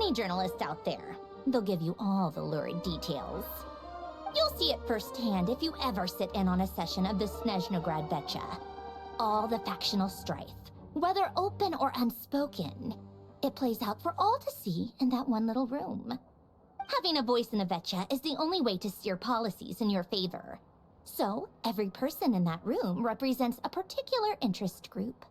any journalist out there. They'll give you all the lurid details. You'll see it firsthand if you ever sit in on a session of the Snezhnograd Vecha. All the factional strife, whether open or unspoken, it plays out for all to see in that one little room. Having a voice in the Vecha is the only way to steer policies in your favor. So, every person in that room represents a particular interest group.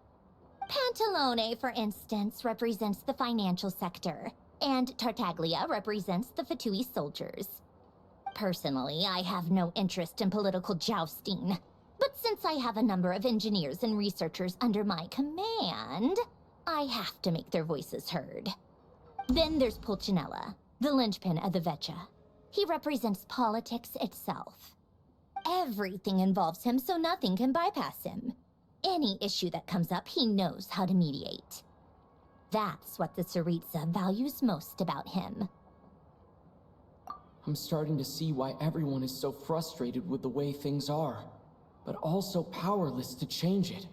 Pantalone, for instance, represents the financial sector, and Tartaglia represents the Fatui soldiers. Personally, I have no interest in political jousting, but since I have a number of engineers and researchers under my command, I have to make their voices heard. Then there's Pulcinella, the linchpin of the Vecha. He represents politics itself. Everything involves him, so nothing can bypass him. Any issue that comes up, he knows how to mediate. That's what the Tsaritsa values most about him. I'm starting to see why everyone is so frustrated with the way things are, but also powerless to change it.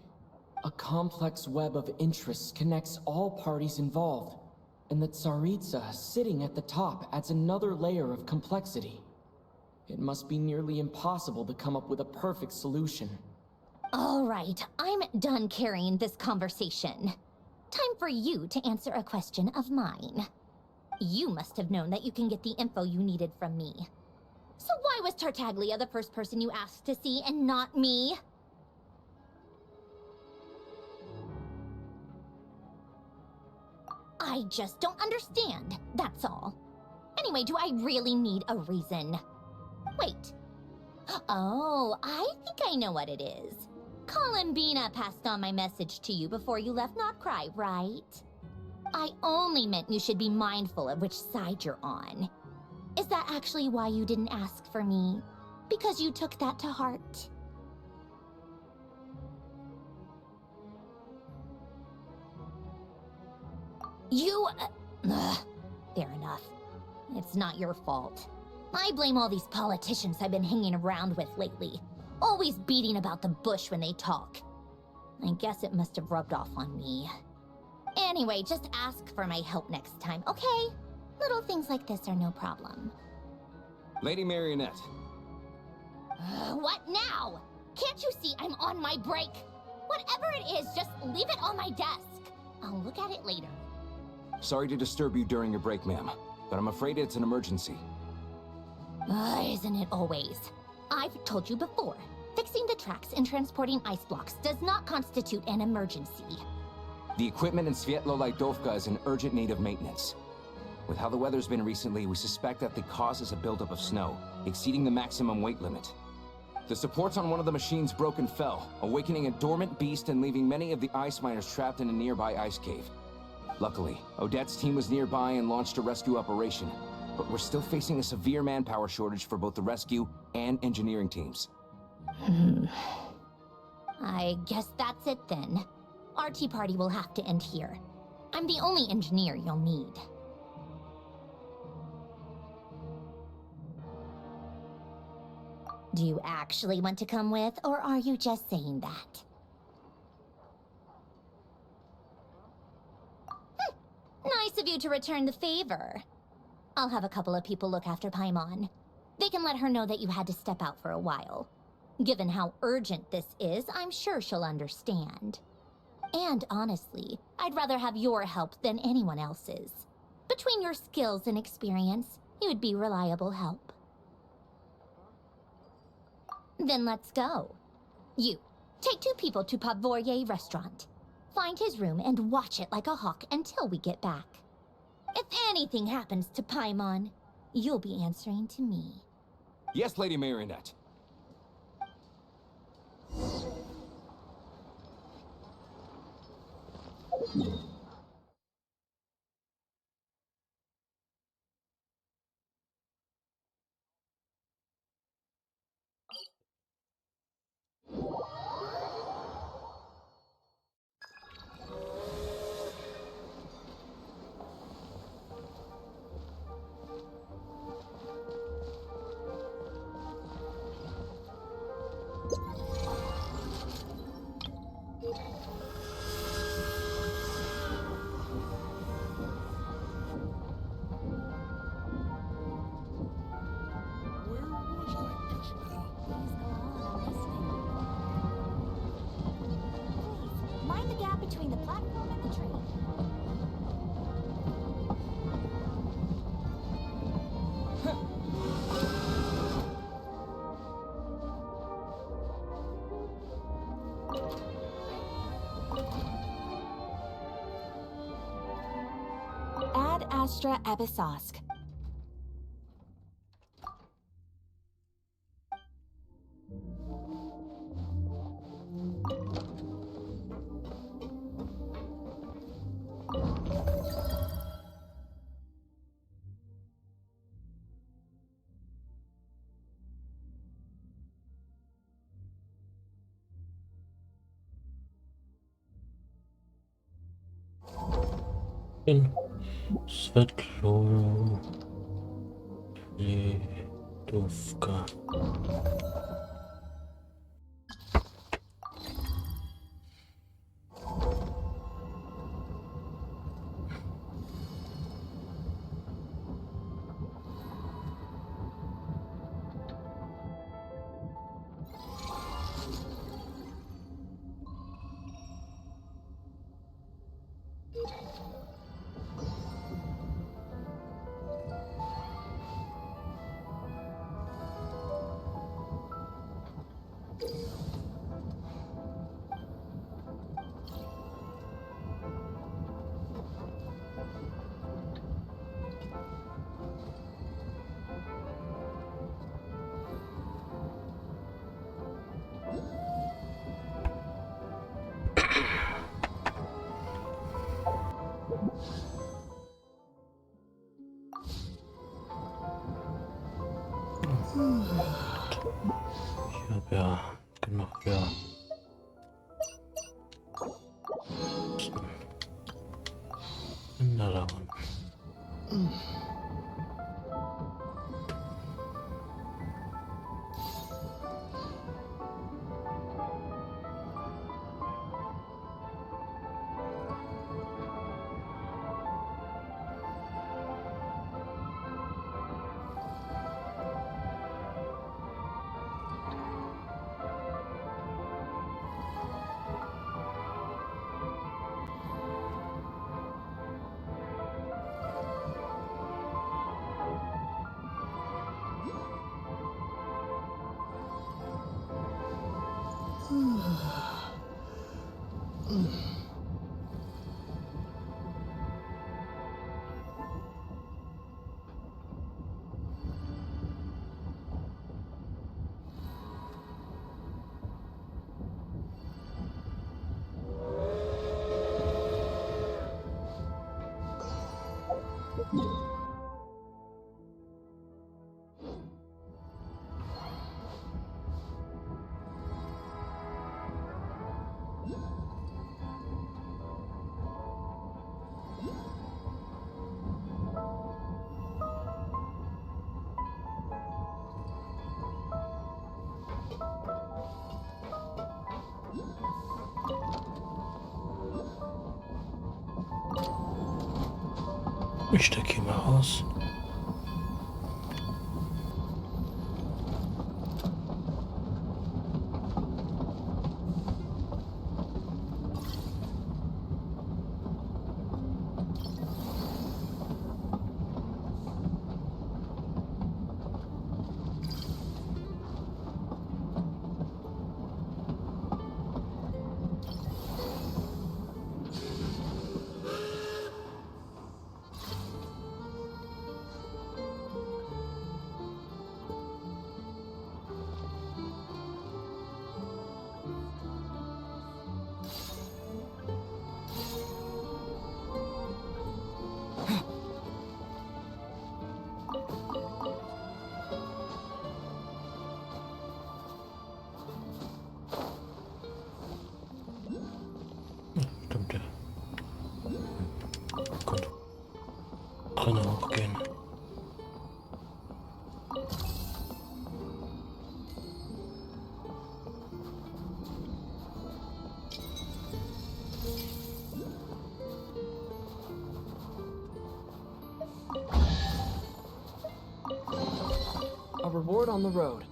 A complex web of interests connects all parties involved, and the Tsaritsa sitting at the top adds another layer of complexity. It must be nearly impossible to come up with a perfect solution. All right, I'm done carrying this conversation. Time for you to answer a question of mine. You must have known that you can get the info you needed from me. So why was Tartaglia the first person you asked to see and not me? I just don't understand, that's all. Anyway, do I really need a reason? Wait. Oh, I think I know what it is. Columbina passed on my message to you before you left Not Cry, right? I only meant you should be mindful of which side you're on. Is that actually why you didn't ask for me? Because you took that to heart? Fair enough. It's not your fault. I blame all these politicians I've been hanging around with lately. Always beating about the bush when they talk. I guess it must have rubbed off on me. Anyway, just ask for my help next time, okay? Little things like this are no problem. Lady Marionette. What now? Can't you see I'm on my break? Whatever it is, just leave it on my desk. I'll look at it later. Sorry to disturb you during your break, ma'am, but I'm afraid it's an emergency. Isn't it always? I've told you before, fixing the tracks and transporting ice blocks does not constitute an emergency. The equipment in Svietlo-Lidovka is in urgent need of maintenance. With how the weather's been recently, we suspect that the cause is a buildup of snow, exceeding the maximum weight limit. The supports on one of the machines broke and fell, awakening a dormant beast and leaving many of the ice miners trapped in a nearby ice cave. Luckily, Odette's team was nearby and launched a rescue operation, but we're still facing a severe manpower shortage for both the rescue and engineering teams. I guess that's it then. Our tea party will have to end here. I'm the only engineer you'll need. Do you actually want to come with, or are you just saying that? Nice of you to return the favor. I'll have a couple of people look after Paimon. They can let her know that you had to step out for a while. Given how urgent this is, I'm sure she'll understand. And honestly, I'd rather have your help than anyone else's. Between your skills and experience, you would be reliable help. Then let's go. You, take 2 people to Podvorye restaurant. Find his room and watch it like a hawk until we get back. If anything happens to Paimon, you'll be answering to me. Yes, Lady Marionette. between the platform and the train. Ad Astra Abyssosque. In Svetlo Ledovka. Ich habe ja genug Änderungen. Ich stecke hier mal aus. Stimmt ja. Konnte drinnen hochgehen. A reward on the road.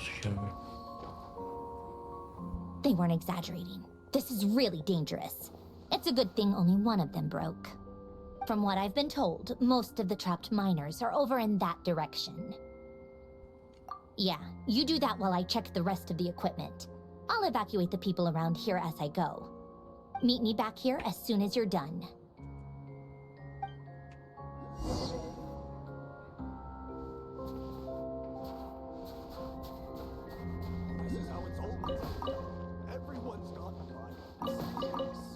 sichern will. They weren't exaggerating. This is really dangerous. It's a good thing only one of them broke. From what I've been told, most of the trapped miners are over in that direction. Yeah, you do that while I check the rest of the equipment. I'll evacuate the people around here as I go. Meet me back here as soon as you're done. This is how it's always been. Everyone's got priorities.